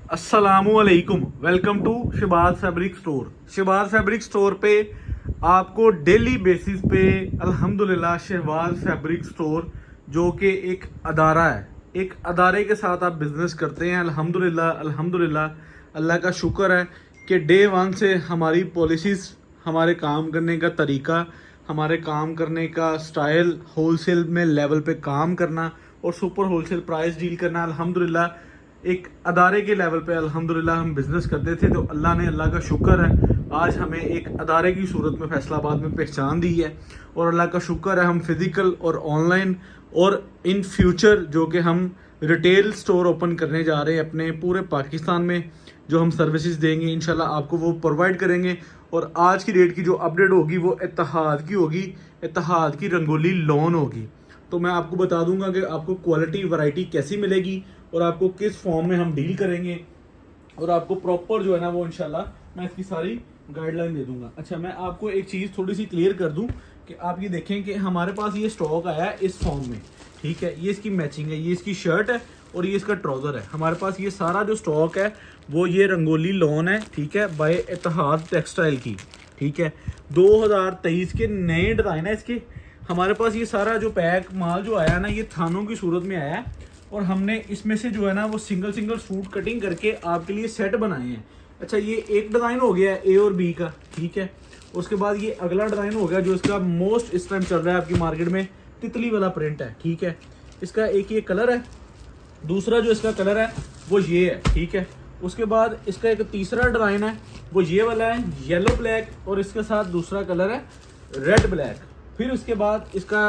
अस्सलामुअलैकुम, welcome to Shahbaz fabric store. Shahbaz fabric store पे आपको डेली बेसिस पे अल्हम्दुलिल्लाह शहबाज फैब्रिक स्टोर जो कि एक अदारा है, एक अदारे के साथ आप बिजनेस करते हैं। अल्हम्दुलिल्लाह अल्हम्दुलिल्लाह अल्लाह का शुक्र है कि डे वन से हमारी पॉलिसीज़, हमारे काम करने का तरीका, हमारे काम करने का स्टाइल, होलसेल में लेवल पे काम करना और सुपर होलसेल प्राइस डील करना, अल्हम्दुलिल्लाह एक अदारे के लेवल पे अल्हम्दुलिल्लाह हम बिज़नेस करते थे। तो अल्लाह का शुक्र है आज हमें एक अदारे की सूरत में फैसलाबाद में पहचान दी है। और अल्लाह का शुक्र है हम फिज़िकल और ऑनलाइन और इन फ्यूचर जो कि हम रिटेल स्टोर ओपन करने जा रहे हैं अपने पूरे पाकिस्तान में, जो हम सर्विसेज देंगे इंशाल्लाह आपको वो प्रोवाइड करेंगे। और आज की डेट की जो अपडेट होगी वो इत्तेहाद की होगी, इत्तेहाद की रंगोली लॉन होगी। तो मैं आपको बता दूंगा कि आपको क्वालिटी वैरायटी कैसी मिलेगी और आपको किस फॉर्म में हम डील करेंगे और आपको प्रॉपर जो है ना वो इंशाल्लाह मैं इसकी सारी गाइडलाइन दे दूंगा। अच्छा, मैं आपको एक चीज़ थोड़ी सी क्लियर कर दूं कि आप ये देखें कि हमारे पास ये स्टॉक आया है इस फॉर्म में, ठीक है। ये इसकी मैचिंग है, ये इसकी शर्ट है और ये इसका ट्राउज़र है। हमारे पास ये सारा जो स्टॉक है वो ये रंगोली लॉन है, ठीक है, बाय इत्तेहाद टेक्सटाइल की, ठीक है। 2023 के नए डिज़ाइन है इसके। हमारे पास ये सारा जो पैक माल जो आया है ना ये थानों की सूरत में आया है और हमने इसमें से जो है ना वो सिंगल सिंगल सूट कटिंग करके आपके लिए सेट बनाए हैं। अच्छा, ये एक डिज़ाइन हो गया है ए और बी का, ठीक है। उसके बाद ये अगला डिज़ाइन हो गया जो इसका मोस्ट इस टाइम चल रहा है आपकी मार्केट में, तितली वाला प्रिंट है, ठीक है। इसका एक ये कलर है, दूसरा जो इसका कलर है वो ये है, ठीक है। उसके बाद इसका एक तीसरा डिज़ाइन है वो ये वाला है, येलो ब्लैक, और इसके साथ दूसरा कलर है रेड ब्लैक। फिर उसके बाद इसका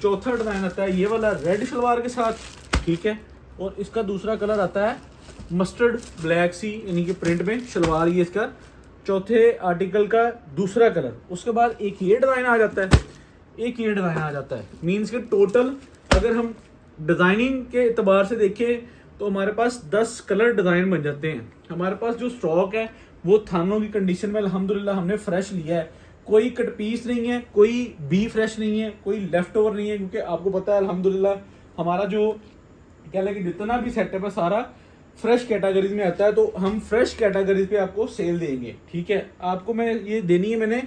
चौथा डिज़ाइन आता है ये वाला रेड शलवार के साथ, ठीक है। और इसका दूसरा कलर आता है मस्टर्ड ब्लैक सी यानी कि प्रिंट में शलवार, ये इसका चौथे आर्टिकल का दूसरा कलर। उसके बाद एक ये डिज़ाइन आ जाता है, एक ये डिज़ाइन आ जाता है। मीन्स के टोटल अगर हम डिज़ाइनिंग के एतबार से देखें तो हमारे पास 10 कलर डिज़ाइन बन जाते हैं। हमारे पास जो स्टॉक है वो थानों की कंडीशन में अल्हम्दुलिल्लाह हमने फ्रेश लिया है, कोई कट पीस नहीं है, कोई बी फ्रेश नहीं है, कोई लेफ्ट ओवर नहीं है, क्योंकि आपको पता है अल्हम्दुलिल्लाह हमारा जो कह लें कि जितना भी सेटअप है सारा फ्रेश कैटेगरीज में आता है। तो हम फ्रेश कैटेगरीज पे आपको सेल देंगे, ठीक है। आपको मैं ये देनी है मैंने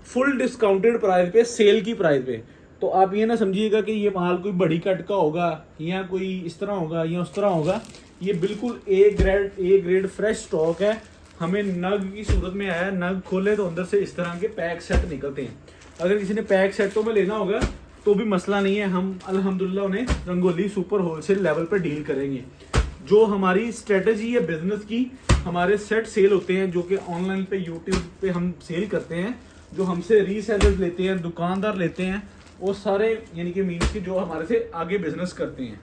फुल डिस्काउंटेड प्राइस पे, सेल की प्राइस पे। तो आप ये ना समझिएगा कि ये माल कोई बड़ी कट का होगा या कोई इस तरह होगा या उस तरह होगा। ये बिल्कुल ए ग्रेड फ्रेश स्टॉक है। हमें नग की सूरत में आया, नग खोले तो अंदर से इस तरह के पैक सेट निकलते हैं। अगर किसी ने पैक सेटों में लेना होगा तो भी मसला नहीं है, हम अल्हम्दुलिल्लाह उन्हें रंगोली सुपर होलसेल लेवल पर डील करेंगे। जो हमारी स्ट्रेटजी है बिजनेस की, हमारे सेट सेल होते हैं जो कि ऑनलाइन पे यूट्यूब पे हम सेल करते हैं, जो हमसे रीसेलर्स लेते हैं, दुकानदार लेते हैं, वो सारे यानी कि मीन्स की जो हमारे से आगे बिजनेस करते हैं।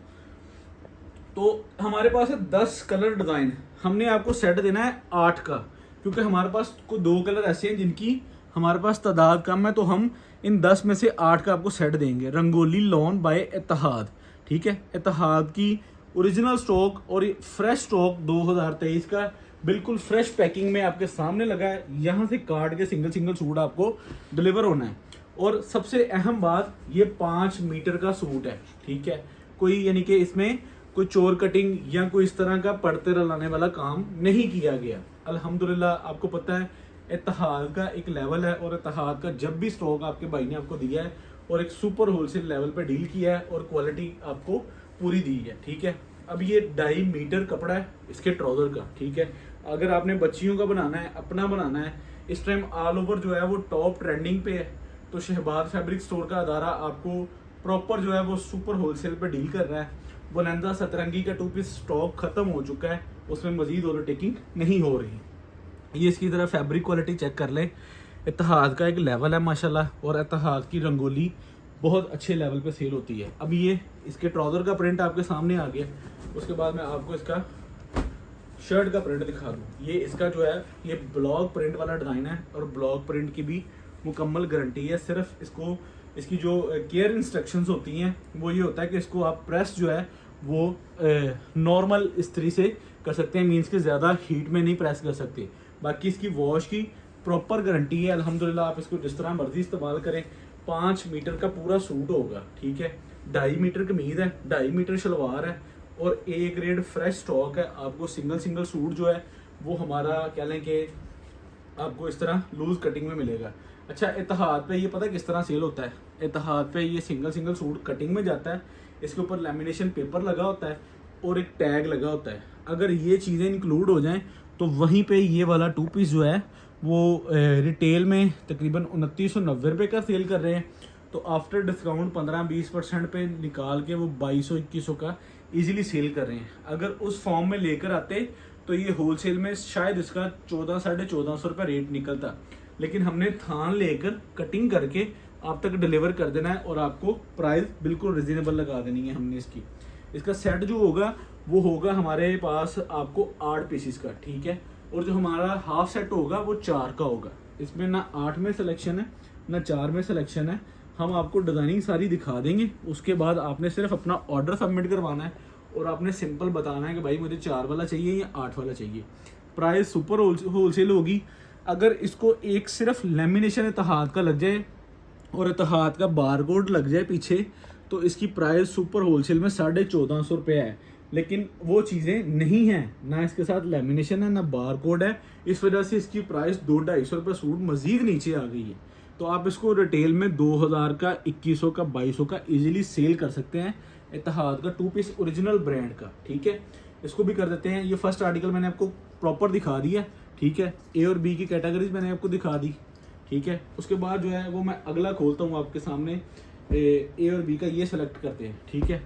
तो हमारे पास है 10 कलर डिज़ाइन, हमने आपको सेट देना है 8 का, क्योंकि हमारे पास कोई 2 कलर ऐसे हैं जिनकी हमारे पास तादाद कम है। तो हम इन 10 में से 8 का आपको सेट देंगे, रंगोली लॉन बाय इत्तेहाद, ठीक है। इत्तेहाद की ओरिजिनल स्टॉक और फ्रेश स्टॉक 2023 का बिल्कुल फ्रेश पैकिंग में आपके सामने लगा है। यहाँ से काट के सिंगल सिंगल सूट आपको डिलीवर होना है। और सबसे अहम बात, ये 5 मीटर का सूट है, ठीक है। कोई यानी कि इसमें कोई चोर कटिंग या कोई इस तरह का पड़ते रलाने वाला काम नहीं किया गया। अल्हम्दुलिल्लाह आपको पता है इत्तेहाद का एक लेवल है और इत्तेहाद का जब भी स्टॉक आपके भाई ने आपको दिया है और एक सुपर होलसेल लेवल पे डील किया है और क्वालिटी आपको पूरी दी है, ठीक है। अब ये 2.5 मीटर कपड़ा है इसके ट्राउजर का, ठीक है। अगर आपने बच्चियों का बनाना है, अपना बनाना है, इस टाइम ऑल ओवर जो है वो टॉप ट्रेंडिंग पे है, तो शहबाज फैब्रिक स्टोर का अदारा आपको प्रॉपर जो है वो सुपर होलसेल पे डील कर रहा है। बोनांजा सतरंगी का 2 पीस स्टॉक खत्म हो चुका है, उसमें मजीद ओवरटेकिंग नहीं हो रही। ये इसकी तरह फैब्रिक क्वालिटी चेक कर ले, इत्तेहाद का एक लेवल है माशाल्लाह, और इत्तेहाद की रंगोली बहुत अच्छे लेवल पे सेल होती है। अब ये इसके ट्राउज़र का प्रिंट आपके सामने आ गया। उसके बाद मैं आपको इसका शर्ट का प्रिंट दिखा दूँ। ये इसका जो है ये ब्लॉक प्रिंट वाला डिज़ाइन है और ब्लॉक प्रिंट की भी मुकम्मल गारंटी है। सिर्फ इसको इसकी जो केयर इंस्ट्रक्शंस होती हैं वो ये होता है कि इसको आप प्रेस जो है वो नॉर्मल इस्त्री से कर सकते हैं, मीन्स के ज़्यादा हीट में नहीं प्रेस कर सकते। बाकी इसकी वॉश की प्रॉपर गारंटी है अल्हम्दुलिल्लाह। आप इसको जिस तरह मर्जी इस्तेमाल करें। 5 मीटर का पूरा सूट होगा, ठीक है। 2.5 मीटर कमीज है, 2.5 मीटर शलवार है और ए ग्रेड फ्रेश स्टॉक है। आपको सिंगल सिंगल सूट जो है वो हमारा कह लें कि आपको इस तरह लूज कटिंग में मिलेगा। अच्छा, इत्तेहाद पे ये पता किस तरह सेल होता है? इत्तेहाद पे ये सिंगल सिंगल सूट कटिंग में जाता है, इसके ऊपर लेमिनेशन पेपर लगा होता है और एक टैग लगा होता है। अगर ये चीज़ें इंक्लूड हो जाएं तो वहीं पे ये वाला 2 पीस जो है वो रिटेल में तकरीबन 2990 रुपये का सेल कर रहे हैं। तो आफ्टर डिस्काउंट 15-20% पे निकाल के वो 2200-2100 का इजीली सेल कर रहे हैं। अगर उस फॉर्म में लेकर आते तो ये होलसेल में शायद इसका 1400-1450 रुपये रेट निकलता, लेकिन हमने थान लेकर कटिंग करके आप तक डिलीवर कर देना है और आपको प्राइस बिल्कुल रिजनेबल लगा देनी है हमने इसकी। इसका सेट जो होगा वो होगा हमारे पास आपको 8 पीसीस का, ठीक है। और जो हमारा हाफ सेट होगा वो 4 का होगा। इसमें ना 8 में सिलेक्शन है ना 4 में सिलेक्शन है। हम आपको डिज़ाइनिंग सारी दिखा देंगे, उसके बाद आपने सिर्फ अपना ऑर्डर सबमिट करवाना है और आपने सिंपल बताना है कि भाई मुझे 4 वाला चाहिए या 8 वाला चाहिए। प्राइस सुपर होलसेल होगी। अगर इसको एक सिर्फ लेमिनेशन इत्तेहाद का लग जाए और इत्तेहाद का बारकोड लग जाए पीछे तो इसकी प्राइस सुपर होलसेल में 1450 रुपये है, लेकिन वो चीज़ें नहीं हैं, ना इसके साथ लेमिनेशन है ना बारकोड है। इस वजह से इसकी प्राइस 200-250 रुपये सूट मज़ीद नीचे आ गई है। तो आप इसको रिटेल में 2000 का, 2100 का, 2200 का इजीली सेल कर सकते हैं। इत्तेहाद का 2 पीस ओरिजिनल ब्रांड का, ठीक है। इसको भी कर देते हैं। ये फर्स्ट आर्टिकल मैंने आपको प्रॉपर दिखा दिया, ठीक है। ए और बी की कैटेगरीज मैंने आपको दिखा दी, ठीक है। उसके बाद जो है वो मैं अगला खोलता हूँ आपके सामने। ए और बी का ये सेलेक्ट करते हैं, ठीक है।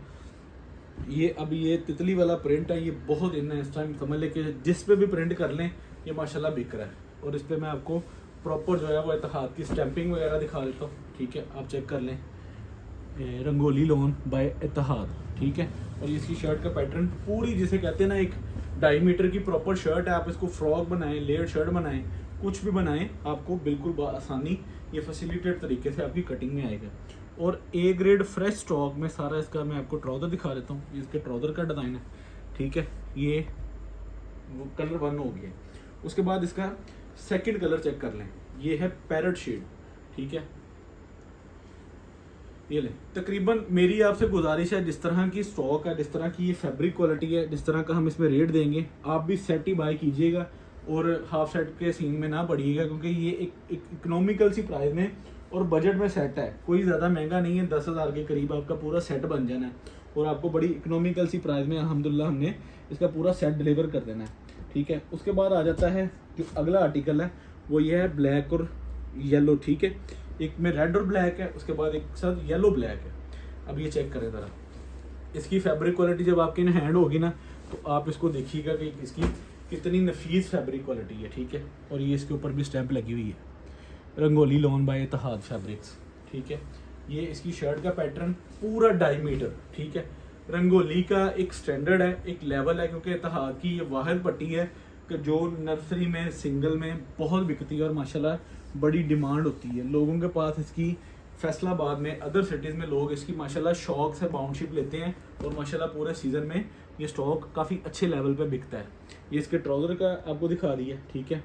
ये अभी ये तितली वाला प्रिंट है, ये बहुत इन है इस टाइम, समझ ले कि जिस पे भी प्रिंट कर लें ये माशाल्लाह बिक रहा है। और इस पर मैं आपको प्रॉपर जो है वो इत्तेहाद की स्टैंपिंग वगैरह दिखा देता हूँ, ठीक है। आप चेक कर लें, रंगोली लोन बाय इत्तेहाद, ठीक है। और इसकी शर्ट का पैटर्न पूरी जिसे कहते हैं ना एक 2.5 मीटर की प्रॉपर शर्ट है। आप इसको फ्रॉक बनाएं, लेयर शर्ट बनाएं, कुछ भी बनाएं, आपको बिल्कुल आसानी ये फैसिलिटेड तरीके से आपकी कटिंग में आएगा। और ए ग्रेड फ्रेश स्टॉक में सारा इसका मैं आपको ट्राउज़र दिखा देता हूँ। इसके ट्राउज़र का डिज़ाइन है, ठीक है। ये वो कलर 1 हो गया। उसके बाद इसका सेकंड कलर चेक कर लें, ये है पैरेट शेड, ठीक है। ये ले, तकरीबन मेरी आपसे गुजारिश है, जिस तरह की स्टॉक है, जिस तरह की ये फैब्रिक क्वालिटी है, जिस तरह का हम इसमें रेट देंगे, आप भी सेट ही बाय कीजिएगा और हाफ सेट के सीन में ना पड़िएगा, क्योंकि ये एक इकोनॉमिकल सी प्राइस में और बजट में सेट है, कोई ज़्यादा महंगा नहीं है। 10,000 के करीब आपका पूरा सेट बन जाना है और आपको बड़ी इकोनॉमिकल सी प्राइस में अल्हम्दुलिल्लाह हमने इसका पूरा सेट डिलीवर कर देना है, ठीक है। उसके बाद आ जाता है जो अगला आर्टिकल है वो ये है ब्लैक और येलो, ठीक है। एक में रेड और ब्लैक है, उसके बाद एक साथ येलो ब्लैक है। अब ये चेक करें ज़रा, इसकी फैब्रिक क्वालिटी जब आपके इन हैंड होगी ना तो आप इसको देखिएगा कि इसकी कितनी नफीस फैब्रिक क्वालिटी है, ठीक है। और ये इसके ऊपर भी स्टैंप लगी हुई है, rangoli loan by Ittehad fabrics, ठीक है। ये इसकी शर्ट का पैटर्न पूरा 2.5 मीटर, ठीक है। रंगोली का एक स्टैंडर्ड है, एक लेवल है, क्योंकि इत्तेहाद की ये वाहिद पट्टी है कि जो नर्सरी में सिंगल में बहुत बिकती है और माशाल्लाह बड़ी डिमांड होती है लोगों के पास इसकी। फैसलाबाद में, अदर सिटीज़ में लोग इसकी माशाल्लाह शौक से बाउंडशिप लेते हैं और माशाल्लाह पूरे सीज़न में ये स्टॉक काफ़ी अच्छे लेवल पे बिकता है। ये इसके ट्राउज़र का आपको दिखा दिया, ठीक है।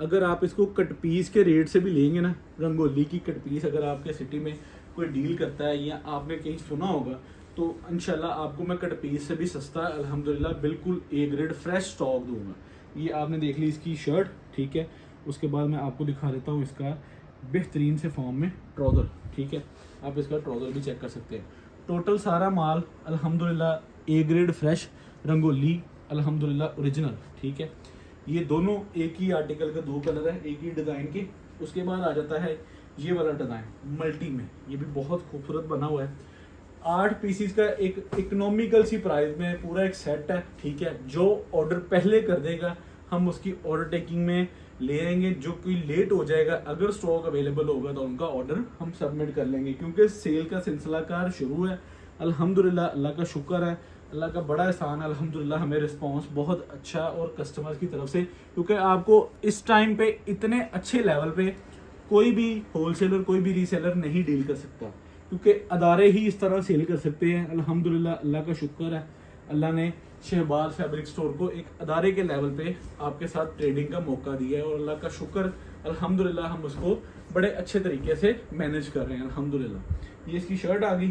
अगर आप इसको कट पीस के रेट से भी लेंगे ना, रंगोली की कट पीस अगर आपके सिटी में कोई डील करता है या आपने कहीं सुना होगा तो इंशाल्लाह आपको मैं कट पीस से भी सस्ता अल्हम्दुलिल्लाह बिल्कुल ए ग्रेड फ्रेश स्टॉक दूंगा। ये आपने देख ली इसकी शर्ट, ठीक है। उसके बाद मैं आपको दिखा देता हूँ इसका बेहतरीन से फॉर्म में ट्राउज़र, ठीक है। आप इसका ट्राउज़र भी चेक कर सकते हैं। टोटल सारा माल अल्हम्दुलिल्लाह ए ग्रेड फ्रेश रंगोली अल्हम्दुलिल्लाह ओरिजिनल, ठीक है। ये दोनों एक ही आर्टिकल का 2 कलर है, एक ही डिज़ाइन के। उसके बाद आ जाता है ये वाला डिज़ाइन मल्टी में, ये भी बहुत खूबसूरत बना हुआ है। 8 पीसीस का एक इकोनॉमिकल सी प्राइस में पूरा एक सेट है, ठीक है। जो ऑर्डर पहले कर देगा हम उसकी ऑर्डर टेकिंग में ले आएंगे। जो कोई लेट हो जाएगा, अगर स्टॉक अवेलेबल होगा तो उनका ऑर्डर हम सबमिट कर लेंगे, क्योंकि सेल का सिलसिला कार शुरू है। अल्हम्दुलिल्लाह, अल्लाह का शुक्र है, अल्लाह का बड़ा एहसान है। अल्हम्दुलिल्लाह हमें रिस्पांस बहुत अच्छा और कस्टमर्स की तरफ से, क्योंकि आपको इस टाइम पे इतने अच्छे लेवल पे कोई भी होलसेलर, कोई भी रीसेलर नहीं डील कर सकता, क्योंकि अदारे ही इस तरह सेल कर सकते हैं। अल्हम्दुलिल्लाह, अल्लाह का शुक्र है, अल्लाह ने शहबाज फैब्रिक स्टोर को एक अदारे के लेवल पे आपके साथ ट्रेडिंग का मौका दिया है और अल्लाह का शुक्र अल्हम्दुलिल्लाह हम उसको बड़े अच्छे तरीके से मैनेज कर रहे हैं अल्हम्दुलिल्लाह। ये इसकी शर्ट आ गई,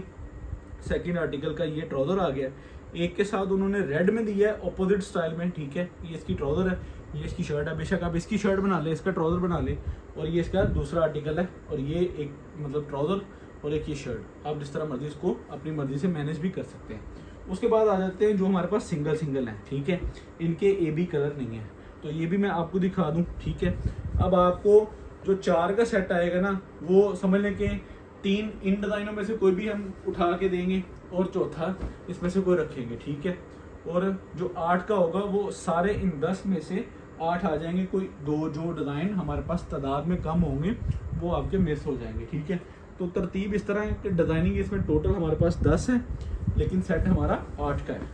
सेकंड आर्टिकल का ये ट्राउज़र आ गया। एक के साथ उन्होंने रेड में दिया है ऑपोजिट स्टाइल में, ठीक है। ये इसकी ट्राउज़र है, ये इसकी शर्ट है। बेशक आप इसकी शर्ट बना ले, इसका ट्राउज़र बना ले, और ये इसका दूसरा आर्टिकल है, और ये एक मतलब ट्राउज़र और एक ये शर्ट। आप जिस तरह मर्जी इसको अपनी मर्जी से मैनेज भी कर सकते हैं। उसके बाद आ जाते हैं जो हमारे पास सिंगल सिंगल हैं, ठीक है। इनके AB कलर नहीं है, तो ये भी मैं आपको दिखा दूं, ठीक है। अब आपको जो 4 का सेट आएगा ना, वो समझ लें कि 3 इन डिज़ाइनों में से कोई भी हम उठा के देंगे और चौथा इसमें से कोई रखेंगे, ठीक है। और जो 8 का होगा वो सारे इन 10 में से 8 आ जाएंगे। कोई 2 जो डिज़ाइन हमारे पास तादाद में कम होंगे वो आपके मिस हो जाएंगे, ठीक है। तो तरतीब इस तरह है कि डिज़ाइनिंग इसमें टोटल हमारे पास 10 है, लेकिन सेट हमारा 8 का है।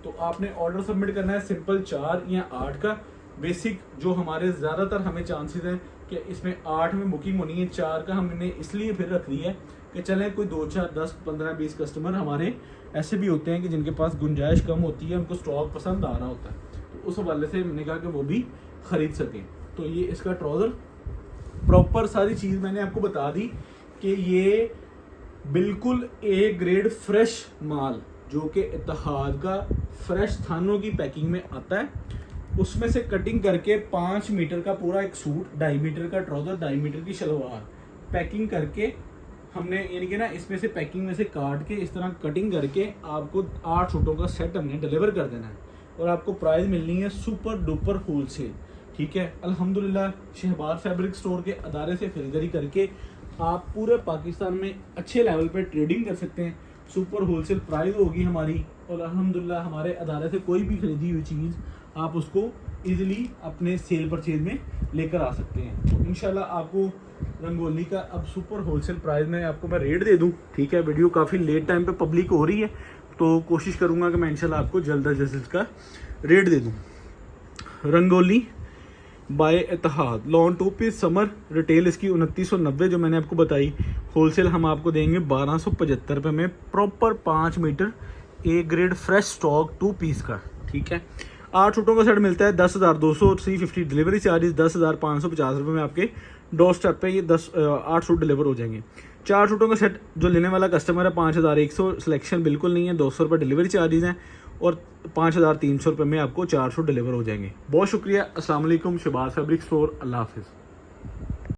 तो आपने ऑर्डर सबमिट करना है सिंपल 4 या 8 का। बेसिक जो हमारे ज़्यादातर हमें चांसेस हैं कि इसमें 8 में बुकिंग होनी है, 4 का हमने इसलिए फिर रख दिया है कि चलें कोई 2 4 10 15 20 कस्टमर हमारे ऐसे भी होते हैं कि जिनके पास गुंजाइश कम होती है, उनको स्टॉक पसंद आ रहा होता है, तो उस हवाले से मैंने कहा कि वो भी ख़रीद सकें। तो ये इसका ट्राउज़र प्रॉपर सारी चीज़ मैंने आपको बता दी कि ये बिल्कुल A ग्रेड फ्रेश माल जो कि इत्तेहाद का फ्रेश थानों की पैकिंग में आता है, उसमें से कटिंग करके 5 मीटर का पूरा एक सूट, 2.5 मीटर का ट्राउज़र, 2.5 मीटर की शलवार पैकिंग करके हमने, यानी कि ना इसमें से पैकिंग में से काट के इस तरह कटिंग करके आपको 8 सूटों का सेट हमने डिलीवर कर देना है, और आपको प्राइस मिलनी है सुपर डुपर होलसेल, ठीक है। अल्हम्दुलिल्लाह शहबाज फैब्रिक स्टोर के अदारे से खरीदारी करके आप पूरे पाकिस्तान में अच्छे लेवल पे ट्रेडिंग कर सकते हैं। सुपर होलसेल प्राइस होगी हमारी, और अल्हम्दुलिल्लाह हमारे अदारे से कोई भी खरीदी हुई चीज़ आप उसको इजीली अपने सेल परचेज में लेकर आ सकते हैं। तो इंशाल्लाह आपको रंगोली का अब सुपर होलसेल प्राइस में आपको मैं रेट दे दूं, ठीक है। वीडियो काफ़ी लेट टाइम पे पब्लिक हो रही है, तो कोशिश करूंगा कि मैं इंशाल्लाह आपको जल्द अज जल्द इसका रेट दे दूं। Rangoli by Ittehad lawn 2 piece summer, retail इसकी 2990 जो मैंने आपको बताई, होलसेल हम आपको देंगे 1275 रुपये में, proper 5 metre A grade fresh stock 2 piece का, ठीक है। 8 सूटों का सेट मिलता है 10,200 और 350 डिलीवरी चार्जेस 10,550 रुपये में आपके डोर स्टेप पे ये 8 सूट डिलीवर हो जाएंगे। 4 सूटों का सेट जो लेने वाला कस्टमर है 5,100, सिलेक्शन बिल्कुल नहीं है, 200 रुपये डिलीवरी चार्जेस हैं, और 5,300 रुपये में आपको 4 सूट डिलीवर हो जाएंगे। बहुत शुक्रिया। अस्सलाम वालेकुम। शहबाज फैब्रिक स्टोर, अल्लाह हाफिज़।